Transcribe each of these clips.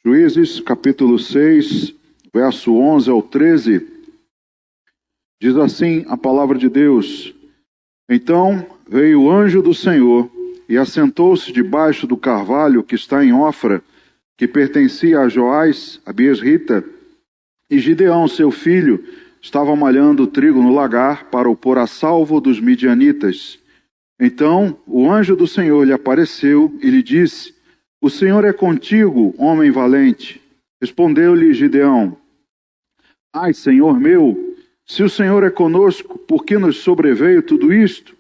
Juízes, capítulo 6, verso 11 ao 13, diz assim a palavra de Deus: Então veio o anjo do Senhor e assentou-se debaixo do carvalho que está em Ofra, que pertencia a Joás, a Biesrita, e Gideão, seu filho, estava malhando trigo no lagar para o pôr a salvo dos midianitas. Então o anjo do Senhor lhe apareceu e lhe disse: O Senhor é contigo, homem valente. Respondeu-lhe Gideão: Ai, Senhor meu, se o Senhor é conosco, por que nos sobreveio tudo isto?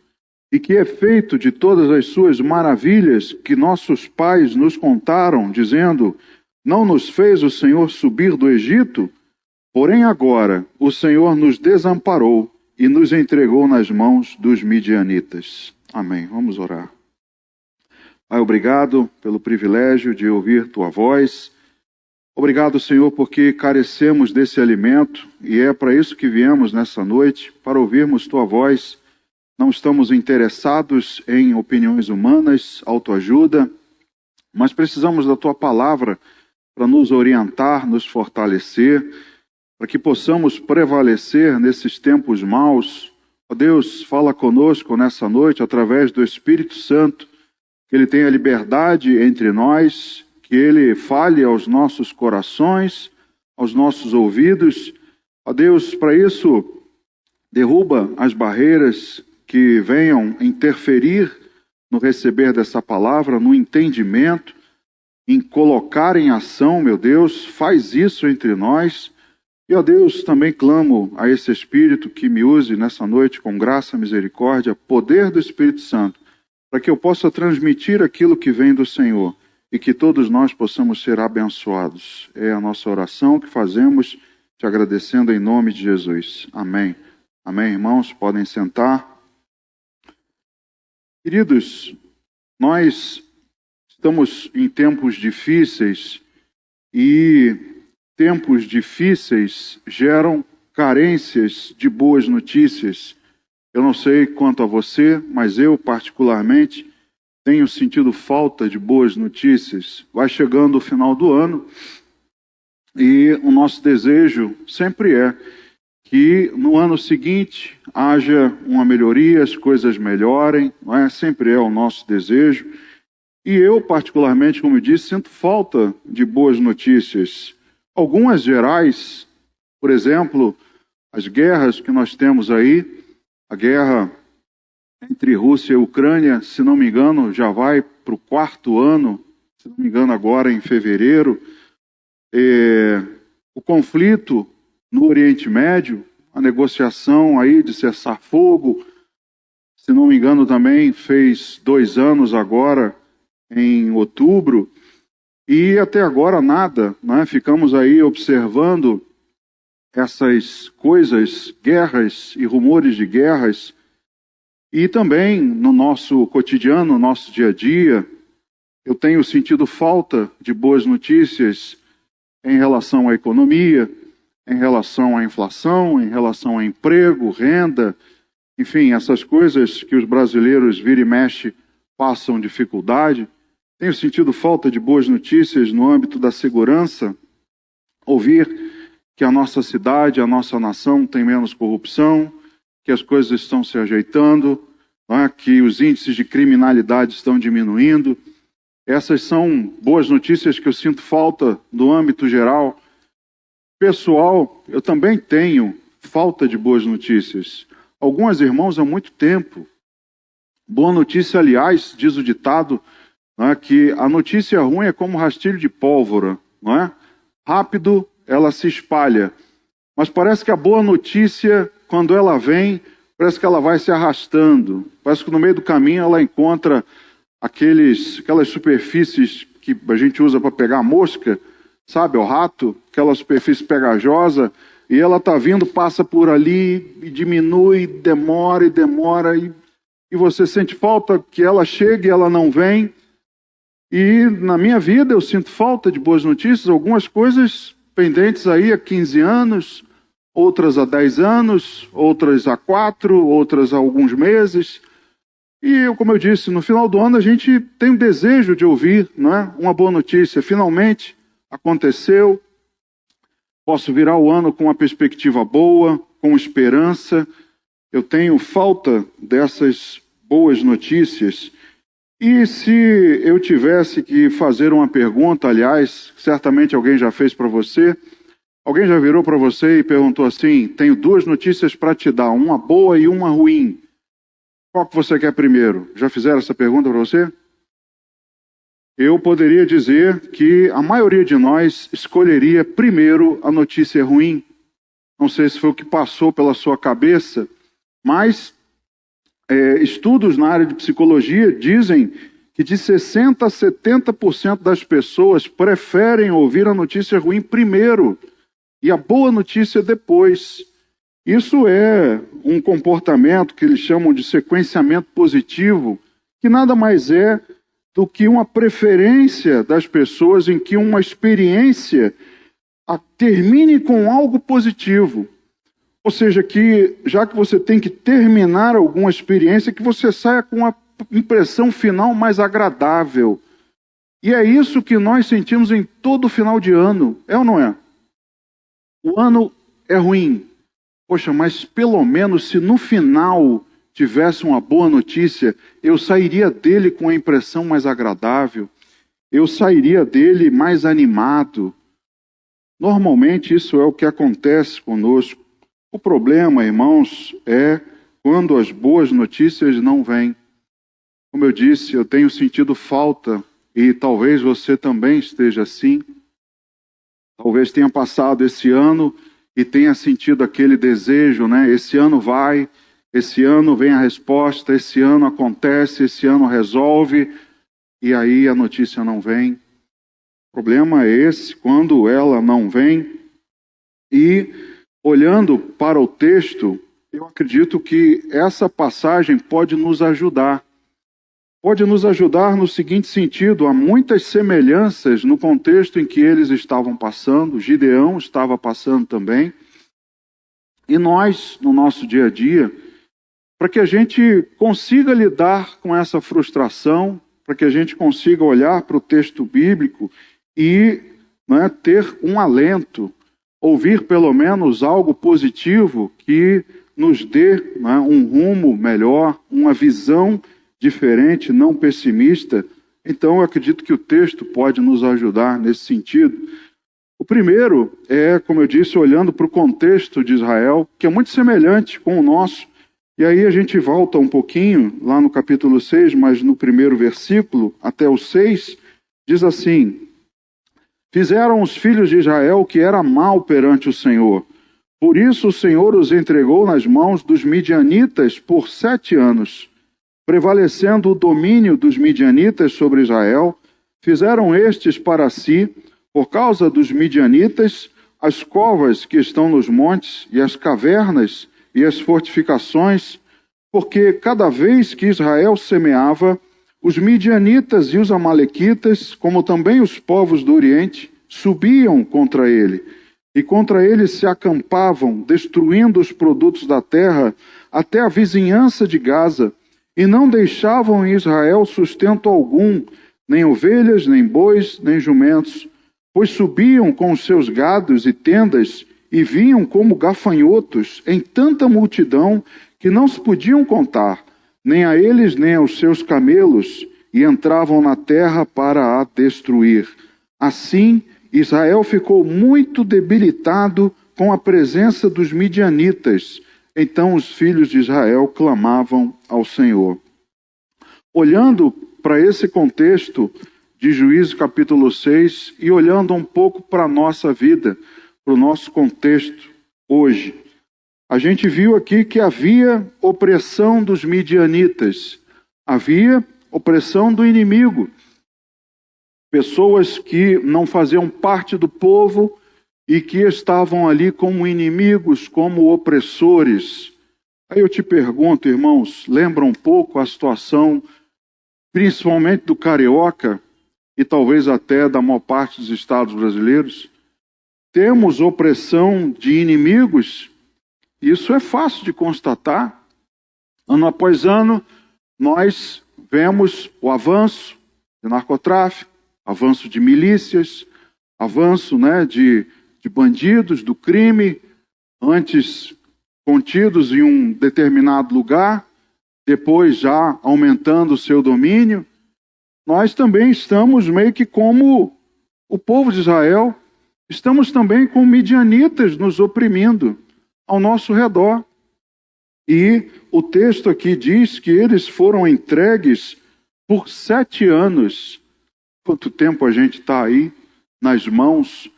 E que é feito de todas as suas maravilhas que nossos pais nos contaram, dizendo: Não nos fez o Senhor subir do Egito? Porém agora o Senhor nos desamparou e nos entregou nas mãos dos midianitas. Amém. Vamos orar. Pai, obrigado pelo privilégio de ouvir Tua voz. Obrigado, Senhor, porque carecemos desse alimento e é para isso que viemos nessa noite, para ouvirmos Tua voz. Não estamos interessados em opiniões humanas, autoajuda, mas precisamos da Tua palavra para nos orientar, nos fortalecer, para que possamos prevalecer nesses tempos maus. Ó Deus, fala conosco nessa noite através do Espírito Santo, que Ele tenha liberdade entre nós, que Ele fale aos nossos corações, aos nossos ouvidos. Ó Deus, para isso, derruba as barreiras que venham interferir no receber dessa palavra, no entendimento, em colocar em ação, meu Deus, faz isso entre nós. E, ó Deus, também clamo a esse Espírito que me use nessa noite com graça, misericórdia, poder do Espírito Santo, para que eu possa transmitir aquilo que vem do Senhor e que todos nós possamos ser abençoados. É a nossa oração que fazemos, te agradecendo em nome de Jesus. Amém. Amém, irmãos? Podem sentar. Queridos, nós estamos em tempos difíceis e tempos difíceis geram carências de boas notícias. Eu não sei quanto a você, mas eu particularmente tenho sentido falta de boas notícias. Vai chegando o final do ano e o nosso desejo sempre é que no ano seguinte haja uma melhoria, as coisas melhorem, não é? Sempre é o nosso desejo. E eu particularmente, como eu disse, sinto falta de boas notícias. Algumas gerais, por exemplo, as guerras que nós temos aí, a guerra entre Rússia e Ucrânia, se não me engano, já vai para o 4º ano, se não me engano agora em fevereiro. O conflito no Oriente Médio, a negociação aí de cessar fogo, se não me engano também fez 2 anos agora, em outubro, e até agora nada, né? Ficamos aí observando essas coisas, guerras e rumores de guerras, e também no nosso cotidiano, no nosso dia a dia, eu tenho sentido falta de boas notícias em relação à economia, em relação à inflação, em relação ao emprego, renda, enfim, essas coisas que os brasileiros vira e mexe passam dificuldade. Tenho sentido falta de boas notícias no âmbito da segurança, ouvir que a nossa cidade, a nossa nação tem menos corrupção, que as coisas estão se ajeitando, que os índices de criminalidade estão diminuindo. Essas são boas notícias que eu sinto falta no âmbito geral. Pessoal, eu também tenho falta de boas notícias. Alguns irmãos há muito tempo. Boa notícia, aliás, diz o ditado, que a notícia ruim é como um rastilho de pólvora, não é? Rápido ela se espalha. Mas parece que a boa notícia, quando ela vem, parece que ela vai se arrastando. Parece que no meio do caminho ela encontra aquelas superfícies que a gente usa para pegar mosca, sabe, o rato, aquela superfície pegajosa, e ela está vindo, passa por ali, e diminui, demora, e você sente falta que ela chegue e ela não vem. E na minha vida eu sinto falta de boas notícias, algumas coisas pendentes aí há 15 anos, outras há 10 anos, outras há 4, outras há alguns meses. E, como eu disse, no final do ano a gente tem o desejo de ouvir, não é? Uma boa notícia. Finalmente, aconteceu. Posso virar o ano com uma perspectiva boa, com esperança. Eu tenho falta dessas boas notícias. E se eu tivesse que fazer uma pergunta, aliás, certamente alguém já fez para você, alguém já virou para você e perguntou assim: tenho duas notícias para te dar, uma boa e uma ruim. Qual que você quer primeiro? Já fizeram essa pergunta para você? Eu poderia dizer que a maioria de nós escolheria primeiro a notícia ruim. Não sei se foi o que passou pela sua cabeça, mas estudos na área de psicologia dizem que de 60% a 70% das pessoas preferem ouvir a notícia ruim primeiro e a boa notícia depois. Isso é um comportamento que eles chamam de sequenciamento positivo, que nada mais é do que uma preferência das pessoas em que uma experiência termine com algo positivo. Ou seja, que já que você tem que terminar alguma experiência, que você saia com uma impressão final mais agradável. E é isso que nós sentimos em todo final de ano, é ou não é? O ano é ruim. Poxa, mas pelo menos se no final tivesse uma boa notícia, eu sairia dele com a impressão mais agradável, eu sairia dele mais animado. Normalmente isso é o que acontece conosco. O problema, irmãos, é quando as boas notícias não vêm. Como eu disse, eu tenho sentido falta, e talvez você também esteja assim. Talvez tenha passado esse ano e tenha sentido aquele desejo, né? Esse ano vai, esse ano vem a resposta, esse ano acontece, esse ano resolve, e aí a notícia não vem. O problema é esse, quando ela não vem. E olhando para o texto, eu acredito que essa passagem pode nos ajudar. Pode nos ajudar no seguinte sentido: há muitas semelhanças no contexto em que eles estavam passando, Gideão estava passando também. E nós, no nosso dia a dia, para que a gente consiga lidar com essa frustração, para que a gente consiga olhar para o texto bíblico e ter um alento, ouvir pelo menos algo positivo que nos dê um rumo melhor, uma visão diferente, não pessimista. Então eu acredito que o texto pode nos ajudar nesse sentido. O primeiro é, como eu disse, olhando para o contexto de Israel, que é muito semelhante com o nosso. E aí a gente volta um pouquinho, lá no capítulo 6, mas no primeiro versículo, até o 6, diz assim: fizeram os filhos de Israel o que era mal perante o Senhor. Por isso o Senhor os entregou nas mãos dos midianitas por 7 anos. Prevalecendo o domínio dos midianitas sobre Israel, fizeram estes para si, por causa dos midianitas, as covas que estão nos montes, e as cavernas, e as fortificações, porque cada vez que Israel semeava, os midianitas e os amalequitas, como também os povos do Oriente, subiam contra ele, e contra ele se acampavam, destruindo os produtos da terra, até a vizinhança de Gaza, e não deixavam em Israel sustento algum, nem ovelhas, nem bois, nem jumentos, pois subiam com os seus gados e tendas, e vinham como gafanhotos em tanta multidão que não se podiam contar, nem a eles nem aos seus camelos, e entravam na terra para a destruir. Assim, Israel ficou muito debilitado com a presença dos midianitas. Então os filhos de Israel clamavam ao Senhor. Olhando para esse contexto de Juízes capítulo 6 e olhando um pouco para a nossa vida, para o nosso contexto hoje, a gente viu aqui que havia opressão dos midianitas, havia opressão do inimigo, pessoas que não faziam parte do povo e que estavam ali como inimigos, como opressores. Aí eu te pergunto, irmãos, lembra um pouco a situação, principalmente do carioca, e talvez até da maior parte dos estados brasileiros? Temos opressão de inimigos, isso é fácil de constatar. Ano após ano, nós vemos o avanço de narcotráfico, avanço de milícias, avanço, né, de bandidos, do crime, antes contidos em um determinado lugar, depois já aumentando o seu domínio. Nós também estamos meio que como o povo de Israel, estamos também com midianitas nos oprimindo ao nosso redor. E o texto aqui diz que eles foram entregues por 7 anos. Quanto tempo a gente está aí nas mãos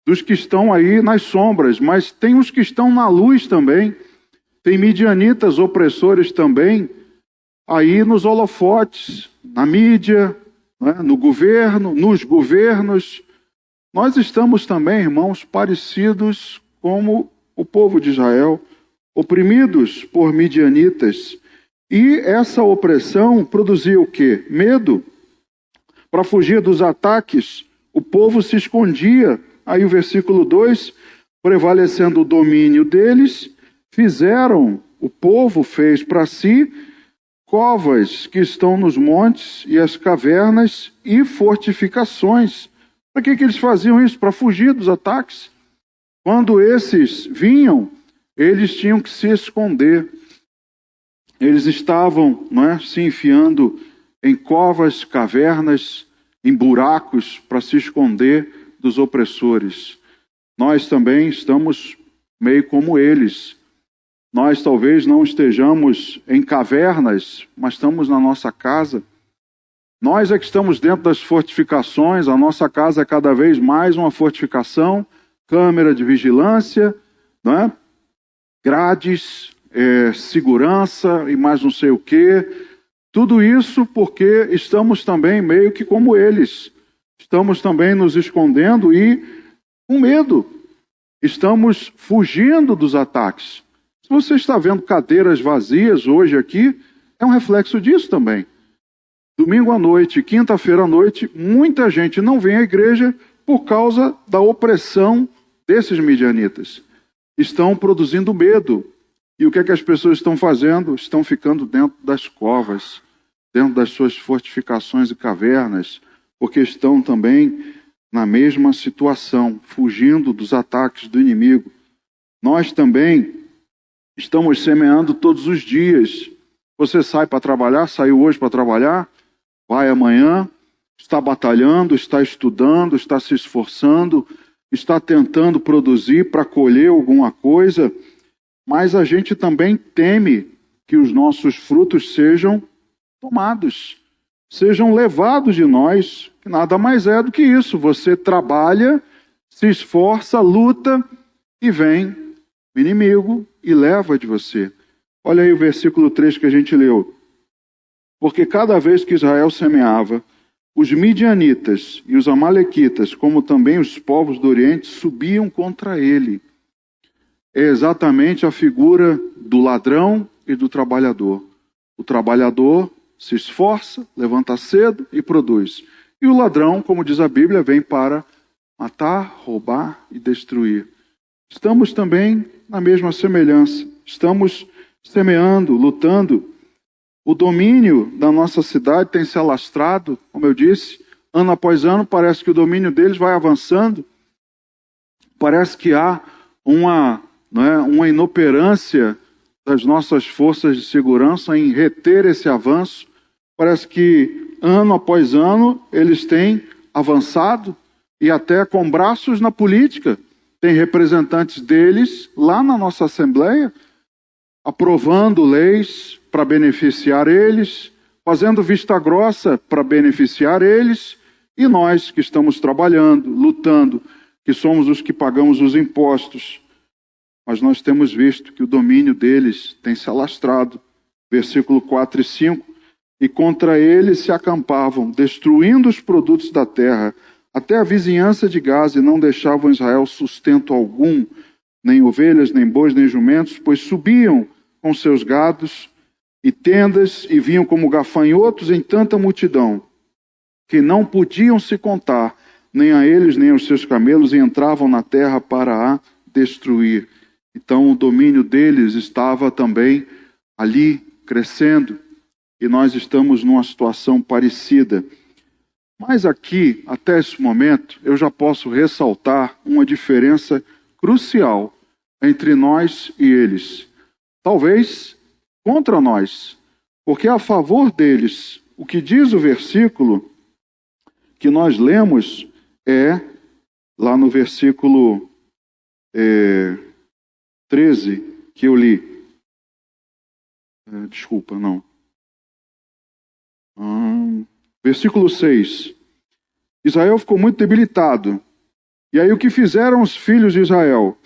dos que estão aí nas sombras, mas tem os que estão na luz também. Tem midianitas opressores também, aí nos holofotes, na mídia, né, no governo, nos governos. Nós estamos também, irmãos, parecidos como o povo de Israel, oprimidos por midianitas. E essa opressão produziu o quê? Medo. Para fugir dos ataques, o povo se escondia. Aí o versículo 2, prevalecendo o domínio deles, o povo fez para si covas que estão nos montes e as cavernas e fortificações. Para que eles faziam isso? Para fugir dos ataques. Quando esses vinham, eles tinham que se esconder. Eles estavam, se enfiando em covas, cavernas, em buracos para se esconder dos opressores. Nós também estamos meio como eles. Nós talvez não estejamos em cavernas, mas estamos na nossa casa. Nós é que estamos dentro das fortificações, a nossa casa é cada vez mais uma fortificação, câmera de vigilância, grades, segurança e mais não sei o quê. Tudo isso porque estamos também meio que como eles. Estamos também nos escondendo e com medo. Estamos fugindo dos ataques. Se você está vendo cadeiras vazias hoje aqui, é um reflexo disso também. Domingo à noite, quinta-feira à noite, muita gente não vem à igreja por causa da opressão desses midianitas. Estão produzindo medo. E o que é que as pessoas estão fazendo? Estão ficando dentro das covas, dentro das suas fortificações e cavernas, porque estão também na mesma situação, fugindo dos ataques do inimigo. Nós também estamos semeando todos os dias. Você sai para trabalhar, saiu hoje para trabalhar, vai amanhã, está batalhando, está estudando, está se esforçando, está tentando produzir para colher alguma coisa, mas a gente também teme que os nossos frutos sejam tomados, sejam levados de nós, que nada mais é do que isso. Você trabalha, se esforça, luta e vem o inimigo e leva de você. Olha aí o versículo 3 que a gente leu. Porque cada vez que Israel semeava, os midianitas e os amalequitas, como também os povos do Oriente, subiam contra ele. É exatamente a figura do ladrão e do trabalhador. O trabalhador se esforça, levanta cedo e produz. E o ladrão, como diz a Bíblia, vem para matar, roubar e destruir. Estamos também na mesma semelhança. Estamos semeando, lutando. O domínio da nossa cidade tem se alastrado, como eu disse, ano após ano, parece que o domínio deles vai avançando. Parece que há uma inoperância das nossas forças de segurança em reter esse avanço. Parece que ano após ano eles têm avançado e até com braços na política. Tem representantes deles lá na nossa Assembleia, aprovando leis para beneficiar eles, fazendo vista grossa para beneficiar eles, e nós que estamos trabalhando, lutando, que somos os que pagamos os impostos. Mas nós temos visto que o domínio deles tem se alastrado. Versículo 4 e 5. E contra eles se acampavam, destruindo os produtos da terra, até a vizinhança de Gaza, e não deixavam Israel sustento algum, nem ovelhas, nem bois, nem jumentos, pois subiam com seus gados e tendas, e vinham como gafanhotos em tanta multidão, que não podiam se contar, nem a eles, nem aos seus camelos, e entravam na terra para a destruir. Então o domínio deles estava também ali crescendo, e nós estamos numa situação parecida. Mas aqui, até esse momento, eu já posso ressaltar uma diferença crucial entre nós e eles. Talvez contra nós, porque a favor deles, o que diz o versículo que nós lemos é, lá no versículo 13, que eu li. Desculpa, não. Versículo 6. Israel ficou muito debilitado. E aí o que fizeram os filhos de Israel?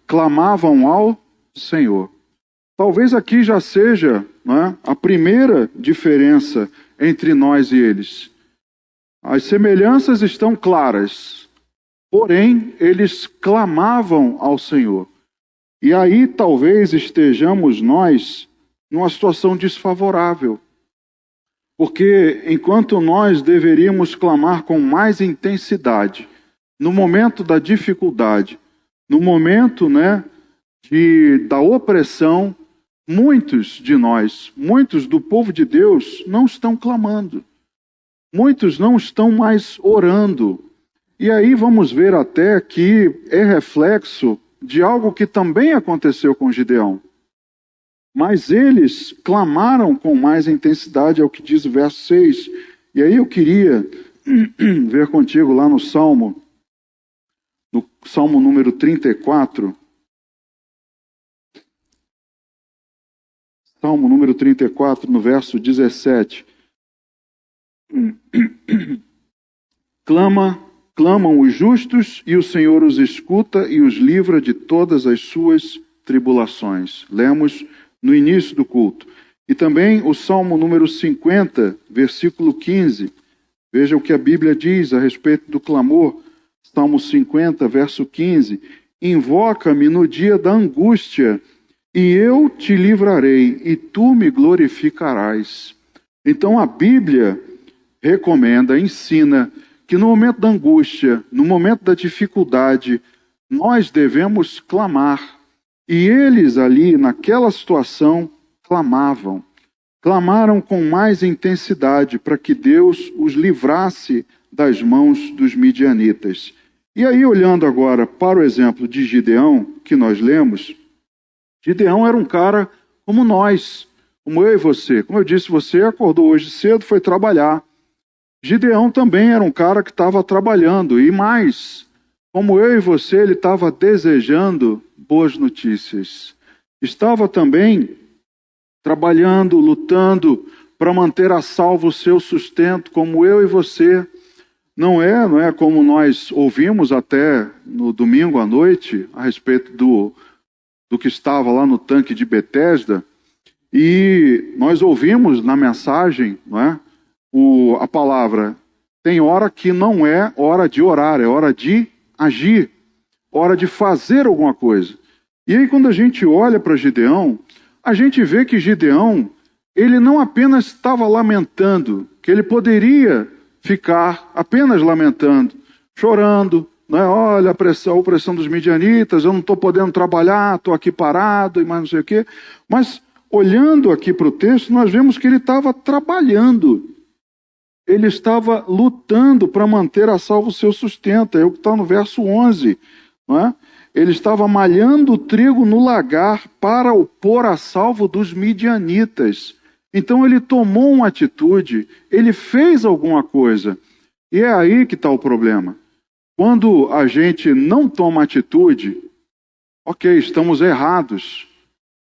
Clamavam ao Senhor. Talvez aqui já seja, né, a primeira diferença entre nós e eles. As semelhanças estão claras, porém eles clamavam ao Senhor. E aí talvez estejamos nós numa situação desfavorável. Porque enquanto nós deveríamos clamar com mais intensidade, no momento da dificuldade, no momento, né, da opressão, muitos de nós, muitos do povo de Deus não estão clamando. Muitos não estão mais orando. E aí vamos ver até que é reflexo de algo que também aconteceu com Gideão. Mas eles clamaram com mais intensidade, é o que diz o verso 6. E aí eu queria ver contigo lá no Salmo número 34. Salmo número 34, no verso 17. Clamam os justos e o Senhor os escuta e os livra de todas as suas tribulações. Lemos no início do culto. E também o Salmo número 50, versículo 15. Veja o que a Bíblia diz a respeito do clamor. Salmo 50, verso 15. Invoca-me no dia da angústia, e eu te livrarei, e tu me glorificarás. Então a Bíblia recomenda, ensina, que no momento da angústia, no momento da dificuldade, nós devemos clamar. E eles ali, naquela situação, clamavam. Clamaram com mais intensidade para que Deus os livrasse das mãos dos midianitas. E aí, olhando agora para o exemplo de Gideão, que nós lemos, Gideão era um cara como nós, como eu e você. Como eu disse, você acordou hoje cedo, foi trabalhar. Gideão também era um cara que estava trabalhando. E mais, como eu e você, ele estava desejando boas notícias. Estava também trabalhando, lutando para manter a salvo o seu sustento, como eu e você. Não é como nós ouvimos até no domingo à noite, a respeito do que estava lá no tanque de Betesda, e nós ouvimos na mensagem, não é, a palavra, tem hora que não é hora de orar, é hora de agir, hora de fazer alguma coisa. E aí quando a gente olha para Gideão, a gente vê que Gideão, ele não apenas estava lamentando, que ele poderia ficar apenas lamentando, chorando, né? Olha a opressão dos midianitas, eu não estou podendo trabalhar, estou aqui parado e mais não sei o quê. Mas olhando aqui para o texto, nós vemos que ele estava trabalhando. Ele estava lutando para manter a salvo o seu sustento. É o que está no verso 11. Não é? Ele estava malhando o trigo no lagar para o pôr a salvo dos midianitas. Então ele tomou uma atitude, ele fez alguma coisa. E é aí que está o problema. Quando a gente não toma atitude, ok, estamos errados.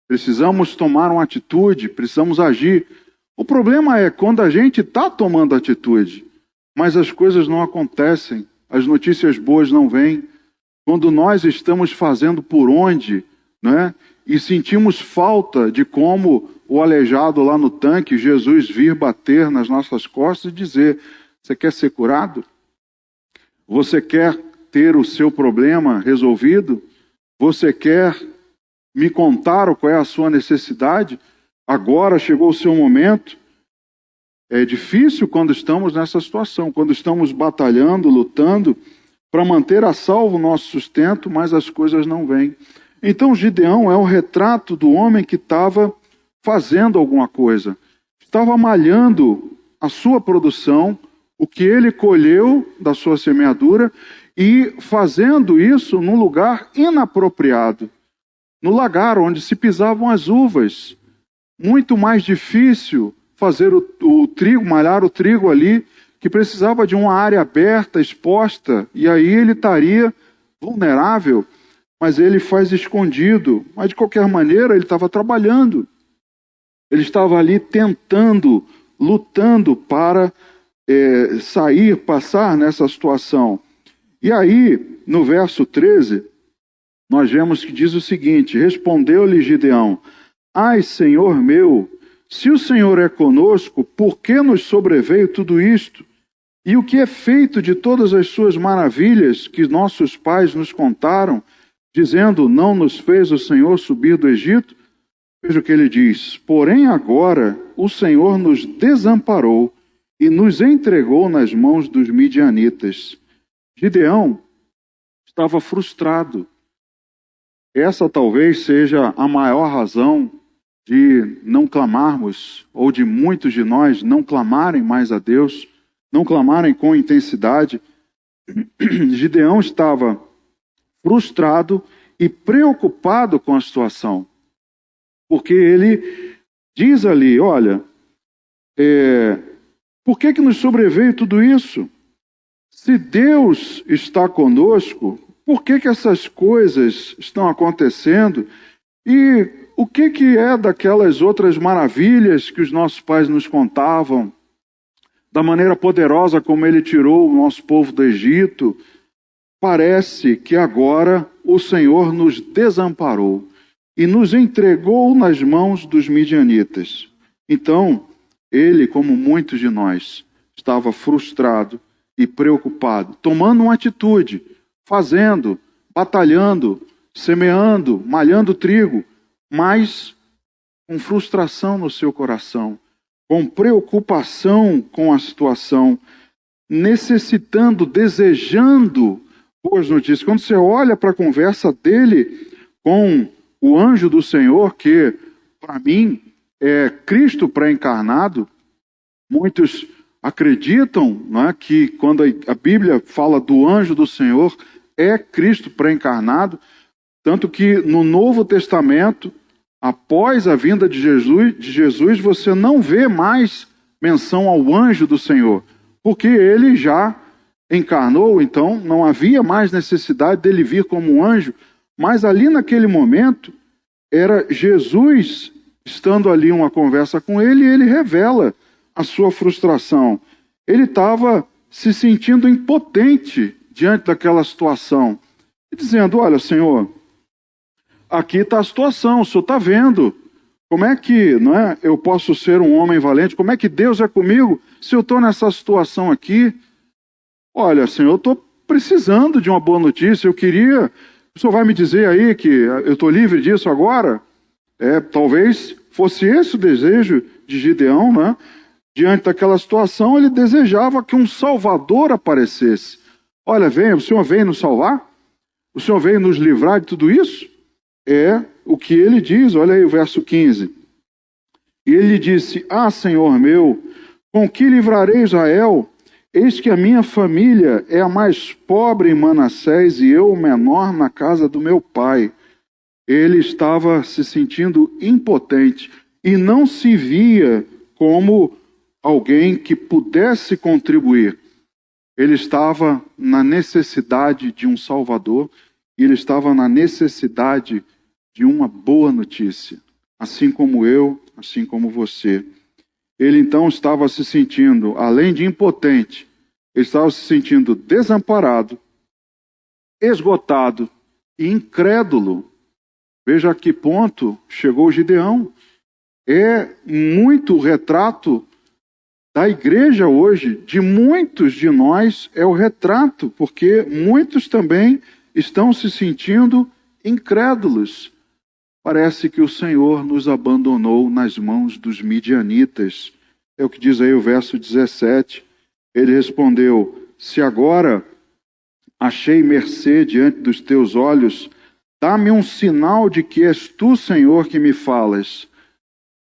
Precisamos tomar uma atitude, precisamos agir. O problema é quando a gente está tomando atitude, mas as coisas não acontecem, as notícias boas não vêm. Quando nós estamos fazendo por onde, né, e sentimos falta de como o aleijado lá no tanque, Jesus vir bater nas nossas costas e dizer, você quer ser curado? Você quer ter o seu problema resolvido? Você quer me contar qual é a sua necessidade? Agora chegou o seu momento. É difícil quando estamos nessa situação, quando estamos batalhando, lutando para manter a salvo o nosso sustento, mas as coisas não vêm. Então Gideão é o retrato do homem que estava fazendo alguma coisa. Estava malhando a sua produção, o que ele colheu da sua semeadura e fazendo isso num lugar inapropriado, no lagar onde se pisavam as uvas. Muito mais difícil fazer o trigo, malhar o trigo ali, que precisava de uma área aberta, exposta, e aí ele estaria vulnerável, mas ele faz escondido. Mas de qualquer maneira ele estava trabalhando. Ele estava ali tentando, lutando para sair, passar nessa situação. E aí, no verso 13, nós vemos que diz o seguinte: respondeu-lhe Gideão: ai, Senhor meu, se o Senhor é conosco, por que nos sobreveio tudo isto? E o que é feito de todas as suas maravilhas que nossos pais nos contaram, dizendo, não nos fez o Senhor subir do Egito? Veja o que ele diz: porém agora o Senhor nos desamparou e nos entregou nas mãos dos midianitas. Gideão estava frustrado. Essa talvez seja a maior razão de não clamarmos, ou de muitos de nós não clamarem mais a Deus, não clamarem com intensidade. Gideão estava frustrado e preocupado com a situação. Porque ele diz ali, olha, por que nos sobreveio tudo isso? Se Deus está conosco, por que essas coisas estão acontecendo? E o que é daquelas outras maravilhas que os nossos pais nos contavam? Da maneira poderosa como ele tirou o nosso povo do Egito? Parece que agora o Senhor nos desamparou e nos entregou nas mãos dos midianitas. Então, ele, como muitos de nós, estava frustrado e preocupado, tomando uma atitude, fazendo, batalhando, semeando, malhando trigo, mas com frustração no seu coração, com preocupação com a situação, necessitando, desejando boas notícias. Quando você olha para a conversa dele com o anjo do Senhor, que para mim é Cristo pré-encarnado, muitos acreditam, não é, que quando a Bíblia fala do anjo do Senhor, é Cristo pré-encarnado, tanto que no Novo Testamento, após a vinda de Jesus, você não vê mais menção ao anjo do Senhor, porque ele já encarnou, então não havia mais necessidade dele vir como um anjo, mas ali naquele momento, era Jesus estando ali uma conversa com ele, e ele revela a sua frustração. Ele estava se sentindo impotente diante daquela situação, e dizendo, olha, Senhor, aqui está a situação, o Senhor está vendo. Como é que, não é, eu posso ser um homem valente? Como é que Deus é comigo se eu estou nessa situação aqui? Olha, Senhor, eu estou precisando de uma boa notícia. Eu queria... O Senhor vai me dizer aí que eu estou livre disso agora? Talvez fosse esse o desejo de Gideão, né? Diante daquela situação, ele desejava que um Salvador aparecesse. Olha, o Senhor veio nos salvar? O Senhor veio nos livrar de tudo isso? É o que ele diz, olha aí o verso 15. E ele disse, Senhor meu, com que livrarei Israel? Eis que a minha família é a mais pobre em Manassés e eu o menor na casa do meu pai. Ele estava se sentindo impotente e não se via como alguém que pudesse contribuir. Ele estava na necessidade de um Salvador e ele estava na necessidade de uma boa notícia, assim como eu, assim como você. Ele então estava se sentindo, além de impotente, ele estava se sentindo desamparado, esgotado e incrédulo. Veja a que ponto chegou Gideão. É muito o retrato da igreja hoje, de muitos de nós é o retrato, porque muitos também estão se sentindo incrédulos. Parece que o Senhor nos abandonou nas mãos dos midianitas. É o que diz aí o verso 17. Ele respondeu, se agora achei mercê diante dos teus olhos, dá-me um sinal de que és tu, Senhor, que me falas.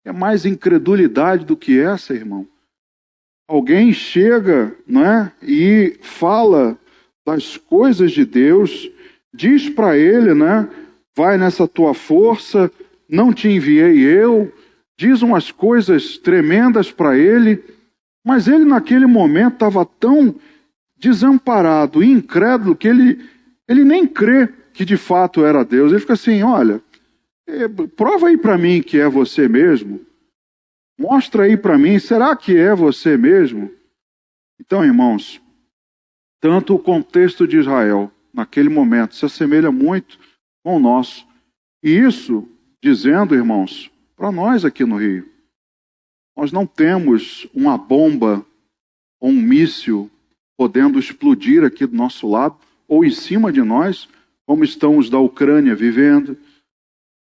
É mais incredulidade do que essa, irmão. alguém chega, né, e fala das coisas de Deus, diz para ele, né, vai nessa tua força, não te enviei eu, diz umas coisas tremendas para ele, mas ele naquele momento estava tão desamparado e incrédulo que ele nem crê que de fato era Deus. Ele fica assim, olha, prova aí para mim que é você mesmo. Mostra aí para mim, será que é você mesmo? Então, irmãos, tanto o contexto de Israel, naquele momento, se assemelha muito com o nosso. E isso, dizendo, irmãos, para nós aqui no Rio, nós não temos uma bomba ou um míssil podendo explodir aqui do nosso lado, ou em cima de nós, como estão os da Ucrânia vivendo.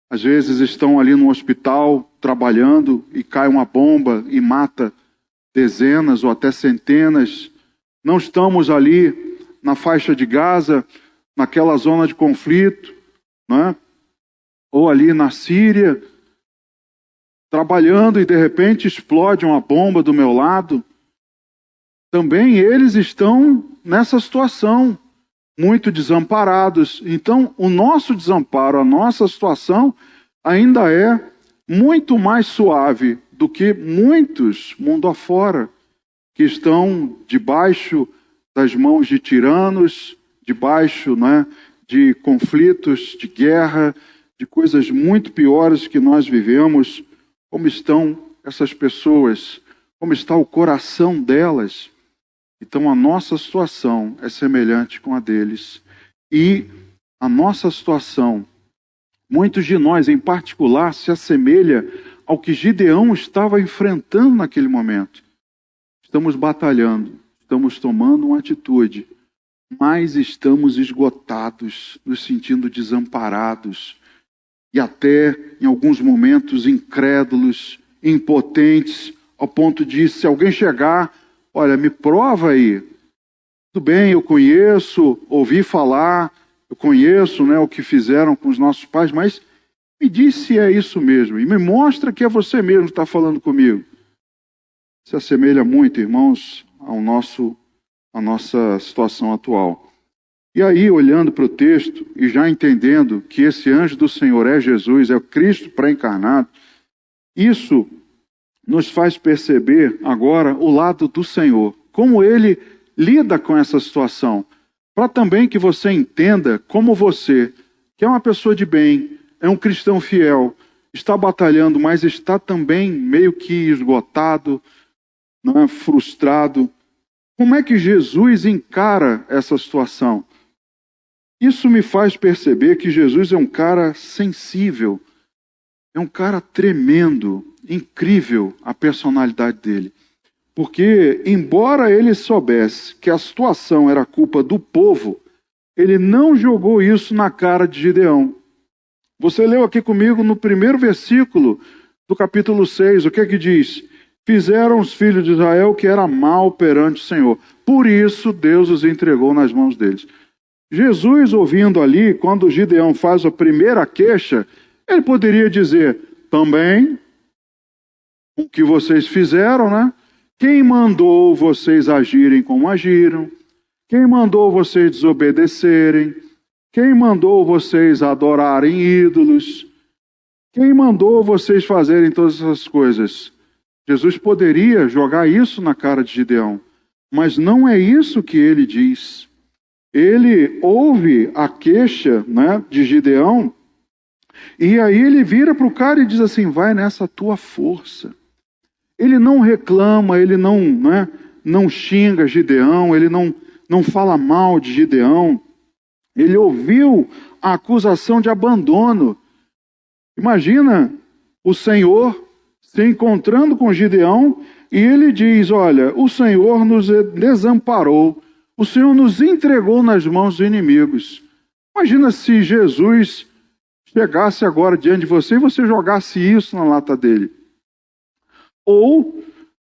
Às vezes estão ali no hospital trabalhando e cai uma bomba e mata dezenas ou até centenas. Não estamos ali na faixa de Gaza, naquela zona de conflito, né? Ou ali na Síria, trabalhando e de repente explode uma bomba do meu lado. Também eles estão nessa situação, muito desamparados. Então, o nosso desamparo, a nossa situação, ainda é muito mais suave do que muitos mundo afora, que estão debaixo das mãos de tiranos, debaixo, né, de conflitos, de guerra, de coisas muito piores que nós vivemos. Como estão essas pessoas? Como está o coração delas? Então a nossa situação é semelhante com a deles. E a nossa situação, muitos de nós em particular, se assemelha ao que Gideão estava enfrentando naquele momento. Estamos batalhando, estamos tomando uma atitude, mas estamos esgotados, nos sentindo desamparados e até, em alguns momentos, incrédulos, impotentes, ao ponto de, se alguém chegar, olha, me prova aí. Tudo bem, eu conheço, ouvi falar, eu conheço, né, o que fizeram com os nossos pais, mas me diz se é isso mesmo. E me mostra que é você mesmo que está falando comigo. Se assemelha muito, irmãos, à nossa situação atual. E aí, olhando para o texto e já entendendo que esse anjo do Senhor é Jesus, é o Cristo pré-encarnado, isso nos faz perceber agora o lado do Senhor, como ele lida com essa situação, para também que você entenda como você, que é uma pessoa de bem, é um cristão fiel, está batalhando, mas está também meio que esgotado, não é, frustrado. Como é que Jesus encara essa situação? Isso me faz perceber que Jesus é um cara sensível, é um cara tremendo, incrível a personalidade dele. Porque, embora ele soubesse que a situação era culpa do povo, ele não jogou isso na cara de Gideão. Você leu aqui comigo no primeiro versículo do capítulo 6, o que é que diz? Fizeram os filhos de Israel o que era mal perante o Senhor. Por isso Deus os entregou nas mãos deles. Jesus, ouvindo ali, quando Gideão faz a primeira queixa, ele poderia dizer, também, o que vocês fizeram, né? Quem mandou vocês agirem como agiram? Quem mandou vocês desobedecerem? Quem mandou vocês adorarem ídolos? Quem mandou vocês fazerem todas essas coisas? Jesus poderia jogar isso na cara de Gideão, mas não é isso que ele diz. Ele ouve a queixa, né, de Gideão, e aí ele vira para o cara e diz assim, vai nessa tua força. Ele não reclama, ele não xinga Gideão, ele não fala mal de Gideão. Ele ouviu a acusação de abandono. Imagina o Senhor se encontrando com Gideão e ele diz, olha, o Senhor nos desamparou, o Senhor nos entregou nas mãos dos inimigos. Imagina se Jesus chegasse agora diante de você e você jogasse isso na lata dele. Ou,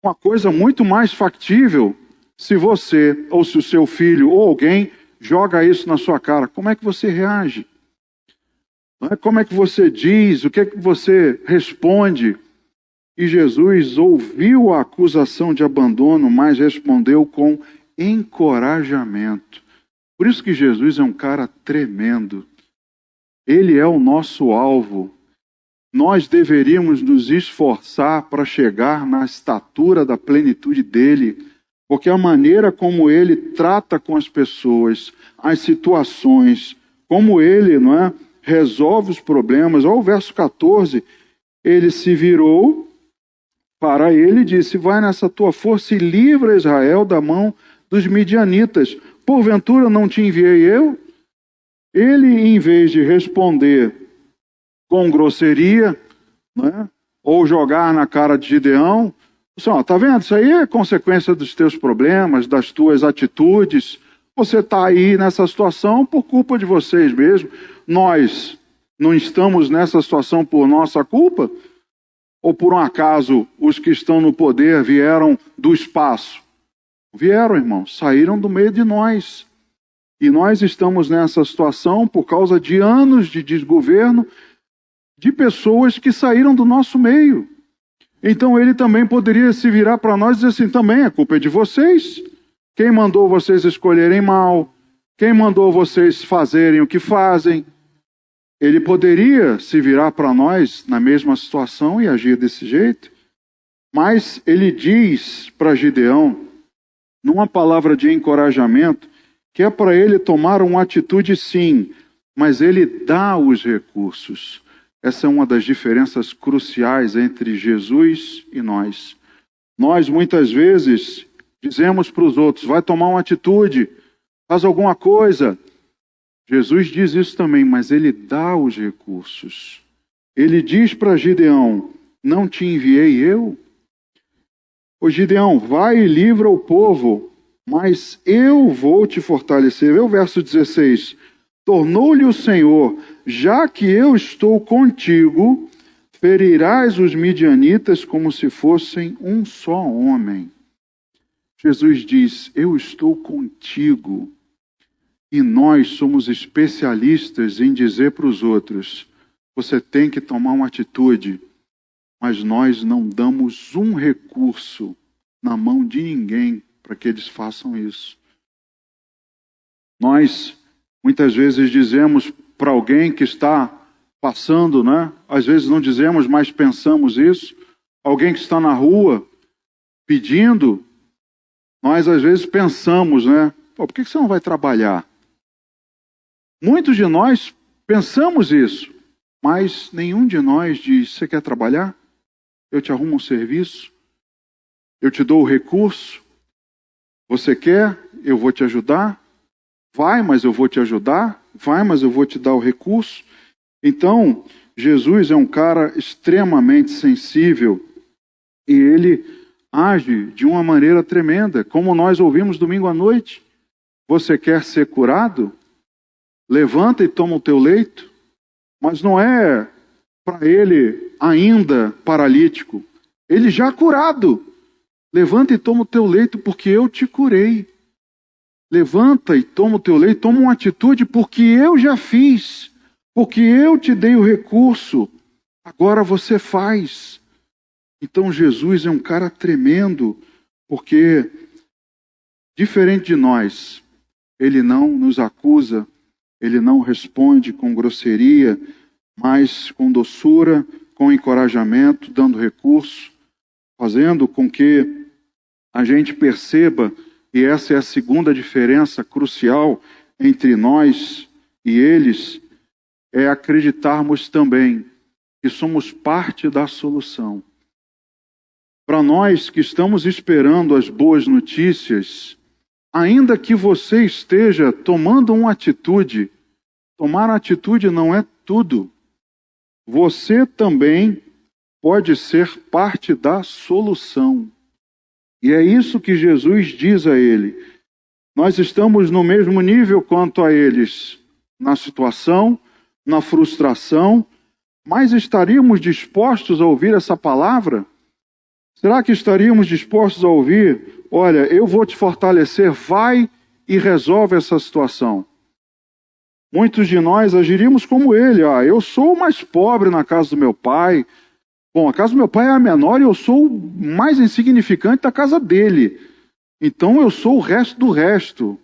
uma coisa muito mais factível, se você, ou se o seu filho, ou alguém, joga isso na sua cara, como é que você reage? Como é que você diz? O que é que você responde? E Jesus ouviu a acusação de abandono, mas respondeu com encorajamento. Por isso que Jesus é um cara tremendo. Ele é o nosso alvo. Nós deveríamos nos esforçar para chegar na estatura da plenitude dele, porque a maneira como ele trata com as pessoas, as situações, como ele, resolve os problemas. Olha o verso 14, ele se virou para ele e disse: vai nessa tua força e livra Israel da mão dos midianitas. Porventura não te enviei eu? Ele, em vez de responder com grosseria, ou jogar na cara de Gideão, está vendo? Isso aí é consequência dos teus problemas, das tuas atitudes. Você está aí nessa situação por culpa de vocês mesmos. Nós não estamos nessa situação por nossa culpa? Ou por um acaso os que estão no poder vieram do espaço? Vieram, irmãos, saíram do meio de nós. E nós estamos nessa situação por causa de anos de desgoverno de pessoas que saíram do nosso meio. Então ele também poderia se virar para nós e dizer assim: também a culpa é de vocês. Quem mandou vocês escolherem mal? Quem mandou vocês fazerem o que fazem? Ele poderia se virar para nós na mesma situação e agir desse jeito. Mas ele diz para Gideão, numa palavra de encorajamento, que é para ele tomar uma atitude sim, mas ele dá os recursos. Essa é uma das diferenças cruciais entre Jesus e nós. Nós muitas vezes dizemos para os outros: vai tomar uma atitude, faz alguma coisa. Jesus diz isso também, mas ele dá os recursos. Ele diz para Gideão: não te enviei eu? Ô Gideão, vai e livra o povo, mas eu vou te fortalecer. Vê o verso 16. Tornou-lhe o Senhor: já que eu estou contigo, ferirás os midianitas como se fossem um só homem. Jesus diz: eu estou contigo. E nós somos especialistas em dizer para os outros: você tem que tomar uma atitude, mas nós não damos um recurso na mão de ninguém para que eles façam isso. Nós muitas vezes dizemos para alguém que está passando, às vezes não dizemos, mas pensamos isso. Alguém que está na rua pedindo, nós às vezes pensamos, por que você não vai trabalhar? Muitos de nós pensamos isso, mas nenhum de nós diz: você quer trabalhar? Eu te arrumo um serviço, eu te dou o recurso. Você quer? Eu vou te ajudar. Vai, mas eu vou te ajudar. Vai, mas eu vou te dar o recurso. Então, Jesus é um cara extremamente sensível e ele age de uma maneira tremenda, como nós ouvimos domingo à noite. Você quer ser curado? Levanta e toma o teu leito. Mas não é para ele ainda paralítico. Ele já curado. Levanta e toma o teu leito porque eu te curei. Levanta e toma o teu leito, toma uma atitude porque eu já fiz. Porque eu te dei o recurso. Agora você faz. Então Jesus é um cara tremendo, porque diferente de nós, ele não nos acusa, ele não responde com grosseria, mas com doçura, com encorajamento, dando recurso, fazendo com que a gente perceba, e essa é a segunda diferença crucial entre nós e eles, é acreditarmos também que somos parte da solução. Para nós que estamos esperando as boas notícias, ainda que você esteja tomando uma atitude, tomar atitude não é tudo. Você também pode ser parte da solução. E é isso que Jesus diz a ele. Nós estamos no mesmo nível quanto a eles, na situação, na frustração, mas estaríamos dispostos a ouvir essa palavra? Será que estaríamos dispostos a ouvir: olha, eu vou te fortalecer, vai e resolve essa situação? Muitos de nós agiríamos como ele: eu sou o mais pobre na casa do meu pai, Bom, a casa do meu pai é a menor e eu sou o mais insignificante da casa dele. Então eu sou o resto do resto.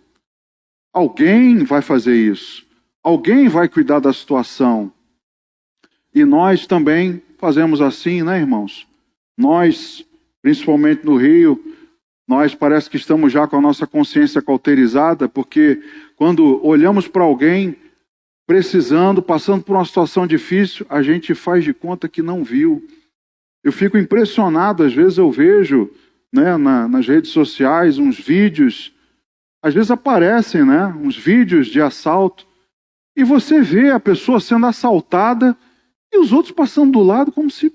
Alguém vai fazer isso. Alguém vai cuidar da situação. E nós também fazemos assim, né, irmãos? Nós, principalmente no Rio, nós parece que estamos já com a nossa consciência cauterizada, porque quando olhamos para alguém precisando, passando por uma situação difícil, a gente faz de conta que não viu. Eu fico impressionado, às vezes eu vejo, né, nas redes sociais uns vídeos, às vezes aparecem, né, uns vídeos de assalto, e você vê a pessoa sendo assaltada e os outros passando do lado como se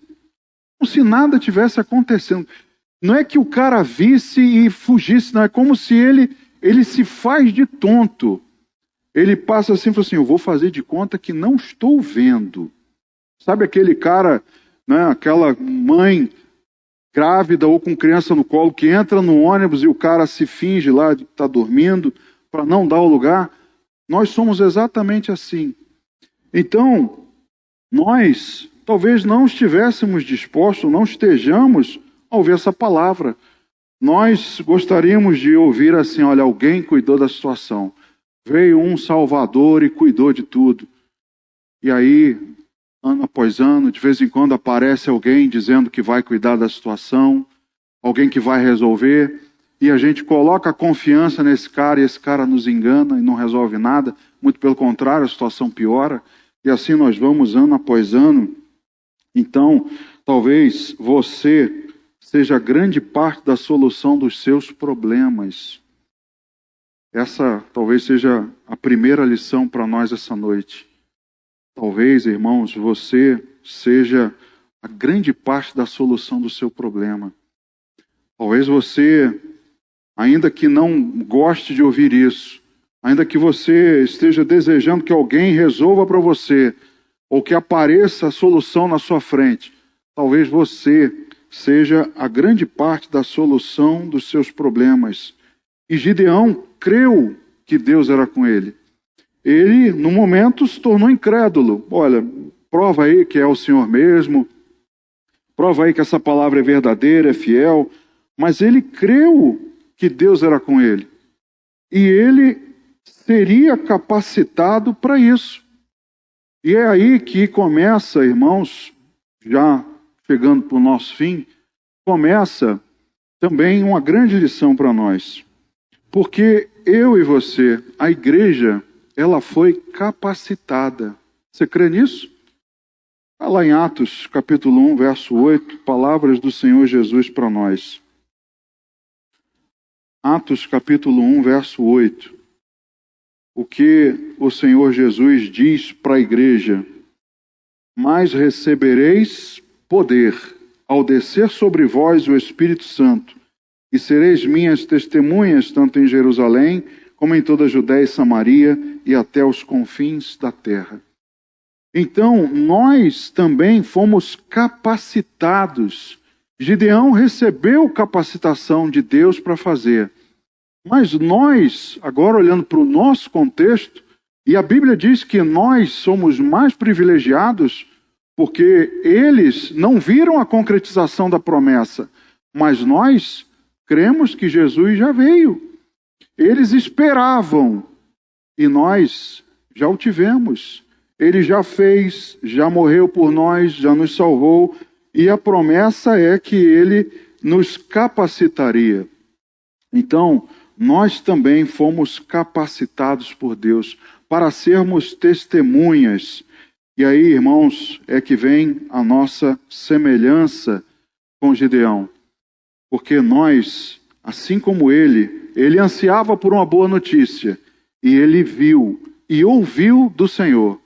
nada tivesse acontecendo. Não é que o cara visse e fugisse, não, é como se ele se faz de tonto. Ele passa assim e fala assim, eu vou fazer de conta que não estou vendo. Sabe aquele cara, né, aquela mãe grávida ou com criança no colo que entra no ônibus e o cara se finge lá de estar dormindo para não dar o lugar? Nós somos exatamente assim. Então, nós talvez não estivéssemos dispostos, não estejamos a ouvir essa palavra. Nós gostaríamos de ouvir assim, olha, alguém cuidou da situação. Veio um Salvador e cuidou de tudo. E aí, ano após ano, de vez em quando aparece alguém dizendo que vai cuidar da situação, alguém que vai resolver, e a gente coloca a confiança nesse cara, e esse cara nos engana e não resolve nada, muito pelo contrário, a situação piora, e assim nós vamos ano após ano. Então, talvez você seja grande parte da solução dos seus problemas. Essa talvez seja a primeira lição para nós essa noite. Talvez, irmãos, você seja a grande parte da solução do seu problema. Talvez você, ainda que não goste de ouvir isso, ainda que você esteja desejando que alguém resolva para você, ou que apareça a solução na sua frente, talvez você seja a grande parte da solução dos seus problemas. E Gideão creu que Deus era com ele. Ele, no momento, se tornou incrédulo. Olha, prova aí que é o Senhor mesmo, prova aí que essa palavra é verdadeira, é fiel, mas ele creu que Deus era com ele. E ele seria capacitado para isso. E é aí que começa, irmãos, já chegando para o nosso fim, começa também uma grande lição para nós. Porque eu e você, a igreja, ela foi capacitada. Você crê nisso? Está lá em Atos, capítulo 1, verso 8, palavras do Senhor Jesus para nós. Atos, capítulo 1, verso 8. O que o Senhor Jesus diz para a igreja: mas recebereis poder ao descer sobre vós o Espírito Santo, e sereis minhas testemunhas tanto em Jerusalém como em toda a Judéia e Samaria e até os confins da terra. Então, nós também fomos capacitados. Gideão recebeu capacitação de Deus para fazer. Mas nós, agora olhando para o nosso contexto, e a Bíblia diz que nós somos mais privilegiados porque eles não viram a concretização da promessa, mas nós cremos que Jesus já veio. Eles esperavam e nós já o tivemos. Ele já fez, já morreu por nós, já nos salvou, e a promessa é que ele nos capacitaria. Então, nós também fomos capacitados por Deus para sermos testemunhas. E aí, irmãos, é que vem a nossa semelhança com Gideão. Porque nós, assim como ele ansiava por uma boa notícia, e ele viu e ouviu do Senhor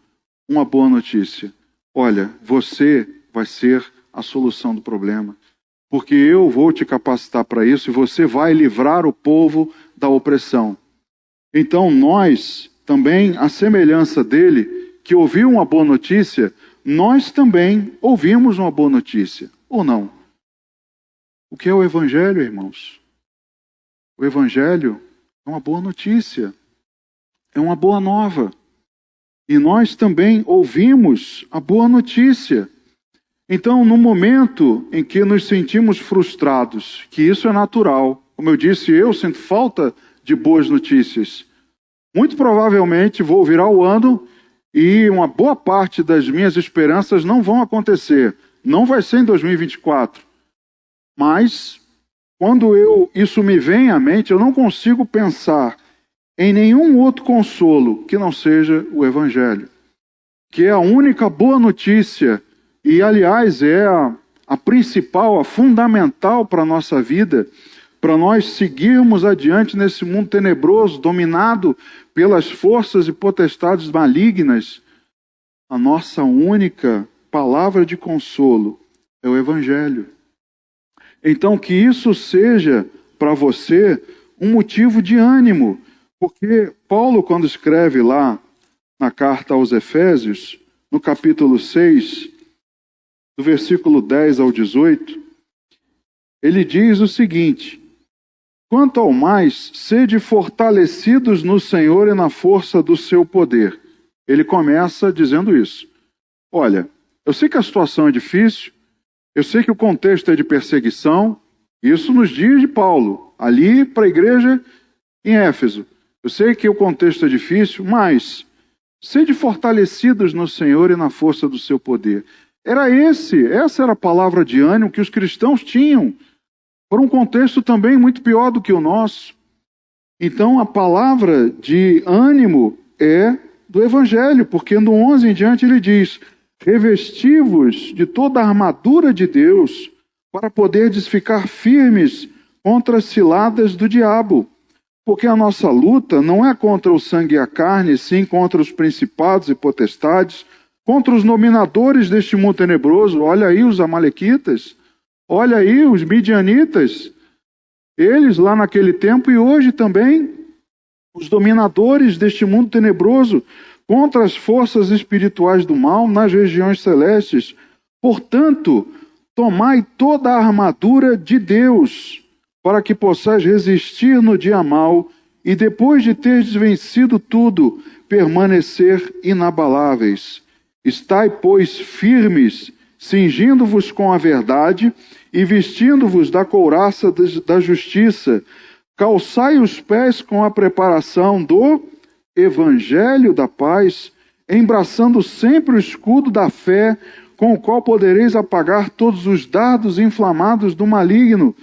uma boa notícia. Olha, você vai ser a solução do problema, porque eu vou te capacitar para isso e você vai livrar o povo da opressão. Então nós também, a semelhança dele, que ouviu uma boa notícia, nós também ouvimos uma boa notícia, ou não? O que é o Evangelho, irmãos? O Evangelho é uma boa notícia, é uma boa nova. E nós também ouvimos a boa notícia. Então, no momento em que nos sentimos frustrados, que isso é natural, como eu disse, eu sinto falta de boas notícias. Muito provavelmente vou virar o ano e uma boa parte das minhas esperanças não vão acontecer. Não vai ser em 2024. Mas, quando isso me vem à mente, eu não consigo pensar em nenhum outro consolo que não seja o Evangelho, que é a única boa notícia e, aliás, é a principal, a fundamental para a nossa vida, para nós seguirmos adiante nesse mundo tenebroso, dominado pelas forças e potestades malignas. A nossa única palavra de consolo é o Evangelho. Então, que isso seja para você um motivo de ânimo, porque Paulo, quando escreve lá na carta aos Efésios, no capítulo 6, do versículo 10 ao 18, ele diz o seguinte: quanto ao mais, sede fortalecidos no Senhor e na força do seu poder. Ele começa dizendo isso. Olha, eu sei que a situação é difícil, eu sei que o contexto é de perseguição, isso nos dias de Paulo, ali para a igreja em Éfeso. Eu sei que o contexto é difícil, mas sede fortalecidos no Senhor e na força do seu poder. Essa era a palavra de ânimo que os cristãos tinham, por um contexto também muito pior do que o nosso. Então a palavra de ânimo é do Evangelho, porque no 11 em diante ele diz: revesti-vos de toda a armadura de Deus, para poderdes ficar firmes contra as ciladas do diabo. Porque a nossa luta não é contra o sangue e a carne, sim contra os principados e potestades, contra os dominadores deste mundo tenebroso. Olha aí os amalequitas, olha aí os midianitas, eles lá naquele tempo e hoje também, os dominadores deste mundo tenebroso, contra as forças espirituais do mal nas regiões celestes. Portanto, tomai toda a armadura de Deus, para que possais resistir no dia mau, e depois de teres vencido tudo, permanecer inabaláveis. Estai, pois, firmes, cingindo-vos com a verdade, e vestindo-vos da couraça da justiça. Calçai os pés com a preparação do Evangelho da paz, embraçando sempre o escudo da fé, com o qual podereis apagar todos os dardos inflamados do maligno.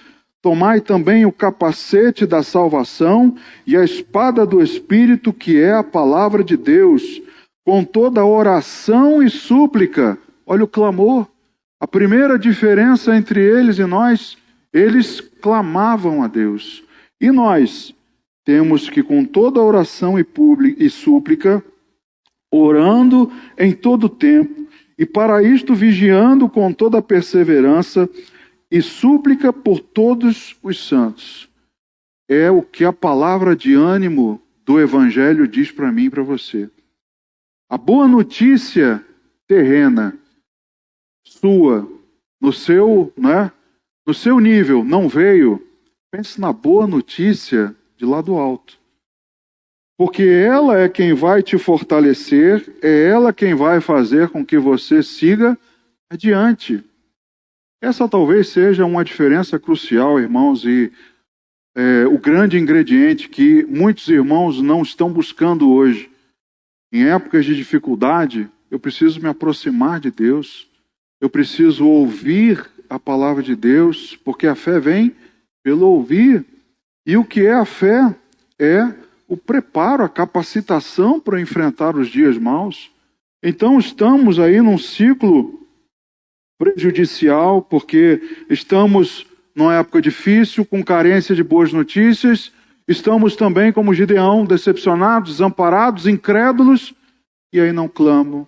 Tomai também o capacete da salvação e a espada do Espírito, que é a palavra de Deus, com toda oração e súplica. Olha o clamor. A primeira diferença entre eles e nós, eles clamavam a Deus. E nós temos que, com toda oração e súplica, orando em todo tempo, e para isto vigiando com toda perseverança e súplica por todos os santos. É o que a palavra de ânimo do Evangelho diz para mim e para você. A boa notícia terrena, sua, no seu nível, não veio. Pense na boa notícia de lá do alto. Porque ela é quem vai te fortalecer, é ela quem vai fazer com que você siga adiante. Essa talvez seja uma diferença crucial, irmãos, e o grande ingrediente que muitos irmãos não estão buscando hoje. Em épocas de dificuldade, eu preciso me aproximar de Deus, eu preciso ouvir a palavra de Deus, porque a fé vem pelo ouvir. E o que é a fé? É o preparo, a capacitação para enfrentar os dias maus. Então estamos aí num ciclo prejudicial, porque estamos numa época difícil, com carência de boas notícias. Estamos também, como Gideão, decepcionados, desamparados, incrédulos, e aí não clamo,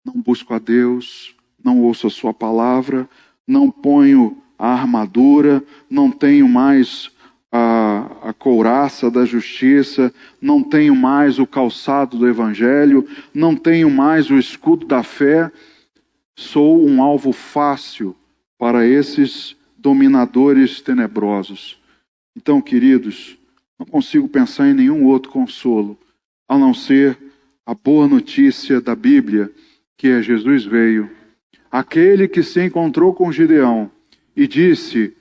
não busco a Deus, não ouço a sua palavra, não ponho a armadura, não tenho mais a couraça da justiça, não tenho mais o calçado do Evangelho, não tenho mais o escudo da fé. Sou um alvo fácil para esses dominadores tenebrosos. Então, queridos, não consigo pensar em nenhum outro consolo, a não ser a boa notícia da Bíblia, que é Jesus veio, aquele que se encontrou com Gideão e disse: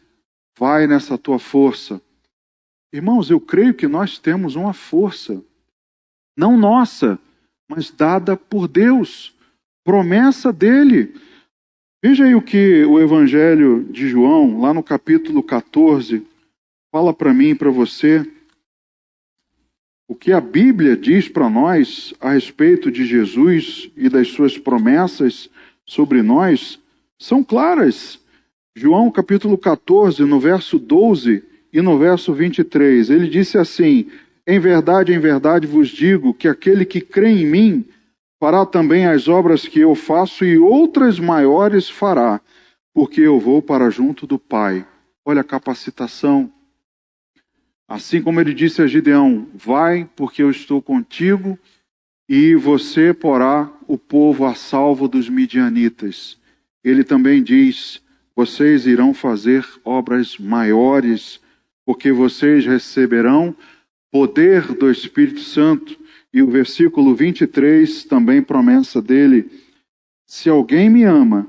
vai nessa tua força. Irmãos, eu creio que nós temos uma força, não nossa, mas dada por Deus, promessa dele. Veja aí o que o Evangelho de João, lá no capítulo 14, fala para mim e para você. O que a Bíblia diz para nós a respeito de Jesus e das suas promessas sobre nós são claras. João capítulo 14, no verso 12 e no verso 23, ele disse assim: em verdade vos digo que aquele que crê em mim fará também as obras que eu faço e outras maiores fará, porque eu vou para junto do Pai. Olha a capacitação. Assim como ele disse a Gideão: vai, porque eu estou contigo, e você porá o povo a salvo dos midianitas. Ele também diz: vocês irão fazer obras maiores, porque vocês receberão poder do Espírito Santo. E o versículo 23, também promessa dele: se alguém me ama,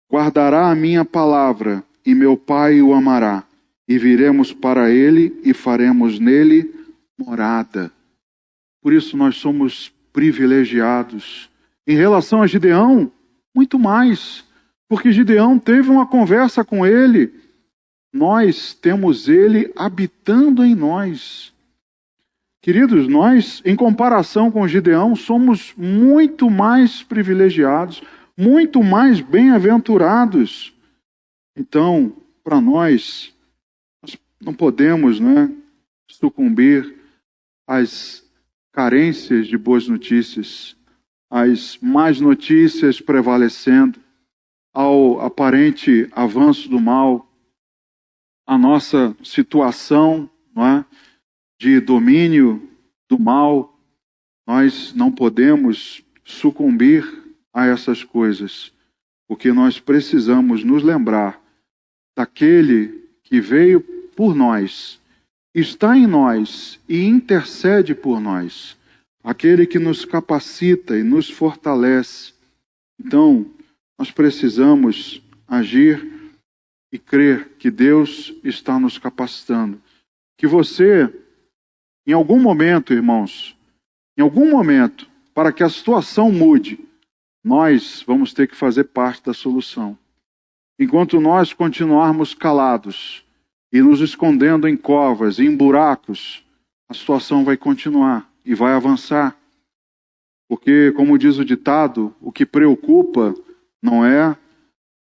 guardará a minha palavra, e meu Pai o amará. E viremos para ele e faremos nele morada. Por isso nós somos privilegiados. Em relação a Gideão, muito mais. Porque Gideão teve uma conversa com ele. Nós temos ele habitando em nós. Queridos, nós, em comparação com Gideão, somos muito mais privilegiados, muito mais bem-aventurados. Então, para nós não podemos, sucumbir às carências de boas notícias, às más notícias prevalecendo, ao aparente avanço do mal, a nossa situação, de domínio do mal. Nós não podemos sucumbir a essas coisas, porque nós precisamos nos lembrar daquele que veio por nós, está em nós e intercede por nós, aquele que nos capacita e nos fortalece. Então, nós precisamos agir e crer que Deus está nos capacitando. Que você, em algum momento, irmãos, em algum momento, para que a situação mude, nós vamos ter que fazer parte da solução. Enquanto nós continuarmos calados e nos escondendo em covas, em buracos, a situação vai continuar e vai avançar. Porque, como diz o ditado, o que preocupa não é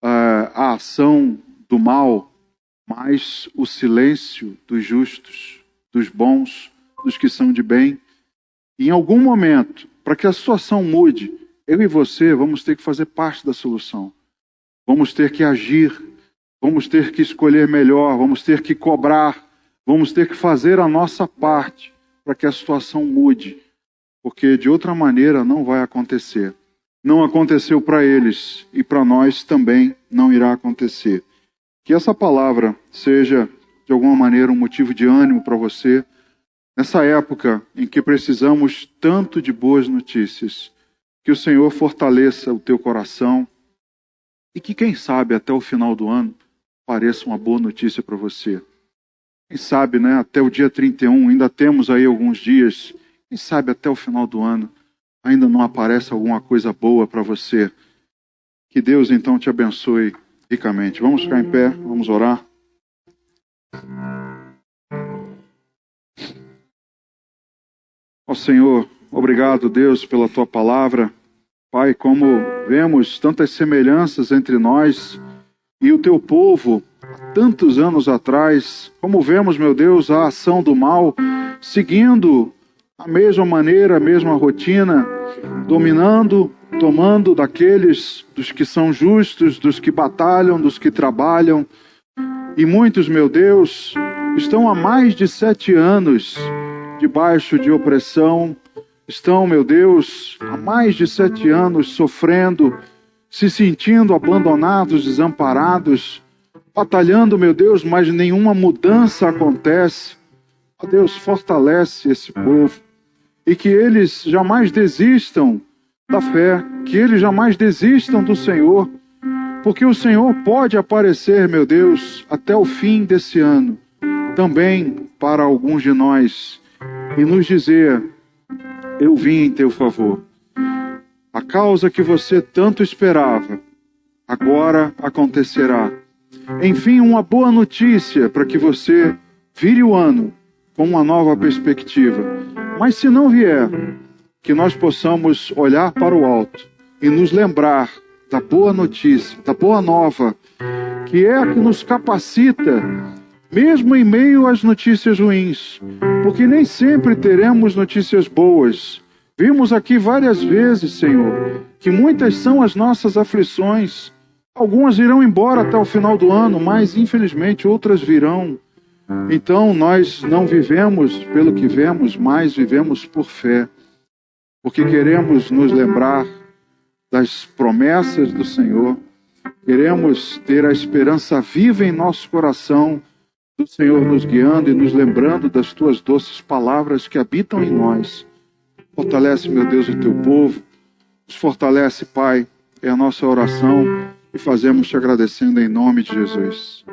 a ação do mal, mas o silêncio dos justos, dos bons, dos que são de bem. E em algum momento, para que a situação mude, eu e você vamos ter que fazer parte da solução. Vamos ter que agir, vamos ter que escolher melhor, vamos ter que cobrar, vamos ter que fazer a nossa parte para que a situação mude. Porque de outra maneira não vai acontecer. Não aconteceu para eles e para nós também não irá acontecer. Que essa palavra seja de alguma maneira um motivo de ânimo para você nessa época em que precisamos tanto de boas notícias. Que o Senhor fortaleça o teu coração e que, quem sabe, até o final do ano pareça uma boa notícia para você. Quem sabe, até o dia 31, ainda temos aí alguns dias. Quem sabe até o final do ano ainda não aparece alguma coisa boa para você. Que Deus então te abençoe ricamente. Vamos ficar em pé, vamos orar. Ó Senhor, obrigado, Deus, pela tua palavra. Pai, como vemos tantas semelhanças entre nós e o teu povo há tantos anos atrás, como vemos, meu Deus, a ação do mal seguindo a mesma maneira, a mesma rotina, dominando, tomando daqueles, dos que são justos, dos que batalham, dos que trabalham. E muitos, meu Deus, estão há mais de 7 anos debaixo de opressão, estão, meu Deus, há mais de 7 anos sofrendo, se sentindo abandonados, desamparados, batalhando, meu Deus, mas nenhuma mudança acontece. Ó Deus, fortalece esse povo e que eles jamais desistam da fé, que eles jamais desistam do Senhor, porque o Senhor pode aparecer, meu Deus, até o fim desse ano, também para alguns de nós, e nos dizer: eu vim em teu favor. A causa que você tanto esperava, agora acontecerá. Enfim, uma boa notícia para que você vire o ano com uma nova perspectiva. Mas se não vier, que nós possamos olhar para o alto e nos lembrar da boa notícia, da boa nova, que é a que nos capacita, mesmo em meio às notícias ruins, porque nem sempre teremos notícias boas. Vimos aqui várias vezes, Senhor, que muitas são as nossas aflições. Algumas irão embora até o final do ano, mas infelizmente outras virão. Então nós não vivemos pelo que vemos, mas vivemos por fé, porque queremos nos lembrar das promessas do Senhor, queremos ter a esperança viva em nosso coração, do Senhor nos guiando e nos lembrando das tuas doces palavras que habitam em nós. Fortalece, meu Deus, o teu povo, nos fortalece, Pai, é a nossa oração e fazemos te agradecendo em nome de Jesus.